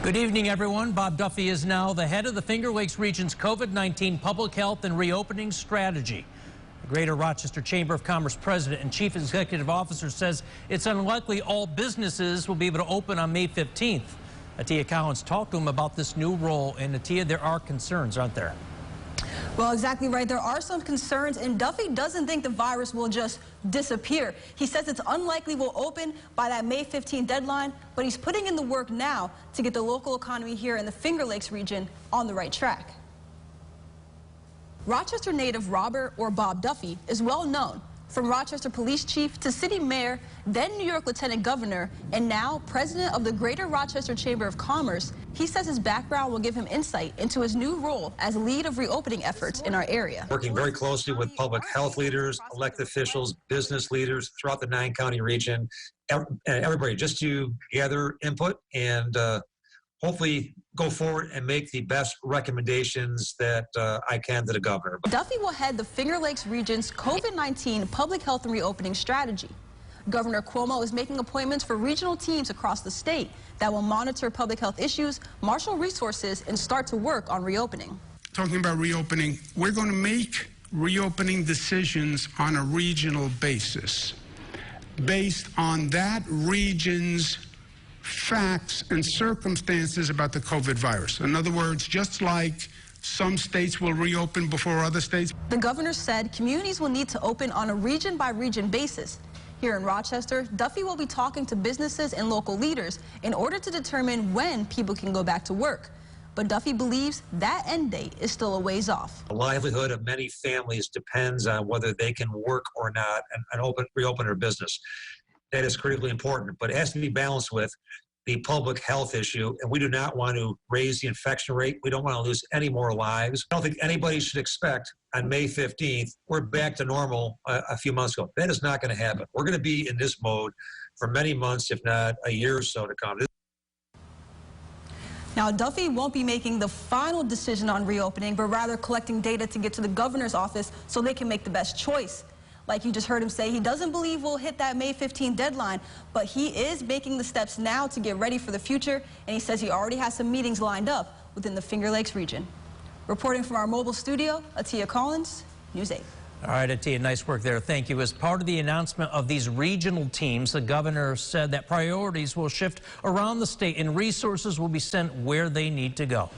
Good evening, everyone. Bob Duffy is now the head of the Finger Lakes Region's COVID-19 Public Health and Reopening Strategy. The Greater Rochester Chamber of Commerce President and Chief Executive Officer says it's unlikely all businesses will be able to open on May 15th. Atia Collins talked to him about this new role, and Atia, there are concerns, aren't there? Well, exactly right. There are some concerns, and Duffy doesn't think the virus will just disappear. He says it's unlikely we'll open by that May 15th deadline, but he's putting in the work now to get the local economy here in the Finger Lakes region on the right track. Rochester native Robert, or Bob Duffy, is well known. From Rochester Police Chief to City Mayor, then New York Lieutenant Governor, and now President of the Greater Rochester Chamber of Commerce, he says his background will give him insight into his new role as lead of reopening efforts in our area. Working very closely with public health leaders, elected officials, business leaders throughout the 9-county region, and everybody, just to gather input and hopefully go forward and make the best recommendations that I can to the governor. Duffy will head the Finger Lakes region's COVID-19 public health and reopening strategy. Governor Cuomo is making appointments for regional teams across the state that will monitor public health issues, marshal resources, and start to work on reopening. Talking about reopening, we're going to make reopening decisions on a regional basis based on that region's facts and circumstances about the COVID virus. In other words, just like some states will reopen before other states. The governor said communities will need to open on a region-by-region basis. Here in Rochester, Duffy will be talking to businesses and local leaders in order to determine when people can go back to work. But Duffy believes that end date is still a ways off. The livelihood of many families depends on whether they can work or not and reopen their business. That is critically important, but it has to be balanced with the public health issue, and we do not want to raise the infection rate. We don't want to lose any more lives. I don't think anybody should expect on May 15th, we're back to normal a few months ago. That is not going to happen. We're going to be in this mode for many months, if not a year or so to come. Now, Duffy won't be making the final decision on reopening, but rather collecting data to get to the governor's office so they can make the best choice. Like you just heard him say, he doesn't believe we'll hit that May 15th deadline, but he is making the steps now to get ready for the future, and he says he already has some meetings lined up within the Finger Lakes region. Reporting from our mobile studio, Atia Collins, News 8. All right, Atia, nice work there. Thank you. As part of the announcement of these regional teams, the governor said that priorities will shift around the state and resources will be sent where they need to go.